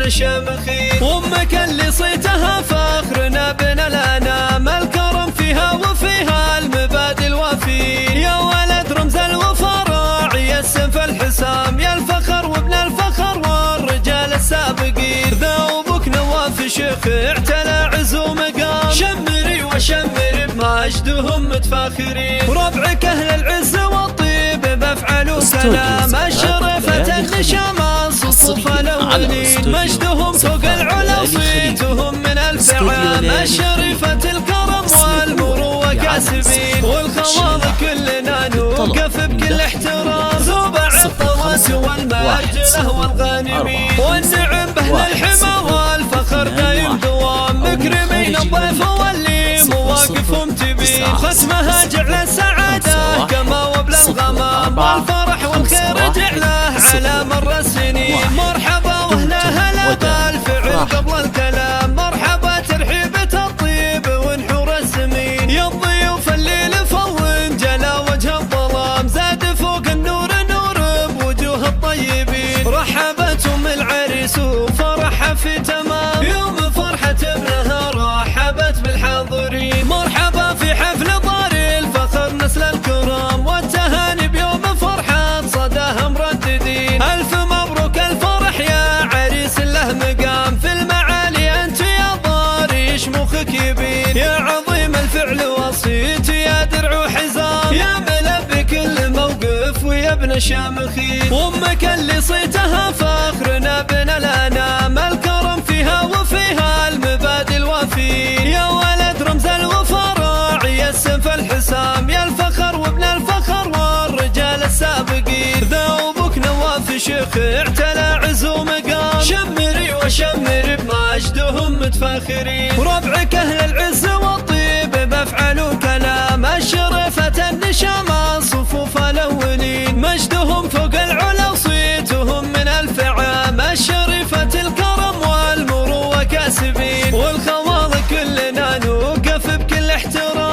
ابن شمخي. وامك اللي صيتها فخرنا بين الانام، الكرم فيها وفيها المبادئ الوفي. يا ولد رمز الوفا راعي السيف الحسام، يا الفخر وابن الفخر والرجال السابقين. ذوبك نواف شيخ اعتلى عز ومقام، شمري وشمري بمجدهم متفاخرين. وربعك اهل العز والطيب بافعال وكلام، الشرفة النشامة صفوف الاولين. مجدهم فوق العلا صيتهم من الف عام، الشريفة الكرم والمروة كاسبين. والخواض كلنا نوقف بكل احترام، زوبع الطوات والمرجله والغانمين. والنعم بأهل الحمى والفخر دايم دوام، مكرمين الضيف واللي مواقفهم تبين. ختمها جعل السعادة كما وبل الغمام، والفرح والخير جعله على مر السنين. مرحبا واهلا هلا بالفعل قبل الكلام، مرحبا ترحيبة الطيب ونحور السمين. يا الضيوف الليل فون جلا وجه الظلام، زاد فوق النور نور بوجوه الطيبين. رحبت ام العريس وفرحها في تمام، يوم فرحة ابنها رحبت بالحاضرين. مرحبا في حفل دار الفخر نسل الكرام، والتهاني بيوم فرحة صداها مرددين. الف مبروك الفرح يا عريس له مقام، في المعالي انت يا ضاري شموخك يبين. يا عظيم الفعل وصيت يا درع وحزام، يا ملبي كل موقف ويا ابن شامخي. وامك اللي صيتها فخرنا بين الانام، الكرم فيها وفيها المبادئ الوفي. يا ولد رمز الوفا راعي السيف الحسام، يا الفخر وابن الفخر والرجال السابقين. ذوبك نواف شيخ اعتلى عز ومقام، شمري وشمري بمجدهم متفاخرين. وربعك اهل العز والطيب بافعال وكلام، الشرفة النشامة صفوف الاولين. مجدهم فوق العلا صيتهم من الف عام، الشريفة الكرم والمروة كاسبين. والخواض كلنا نوقف بكل احترام،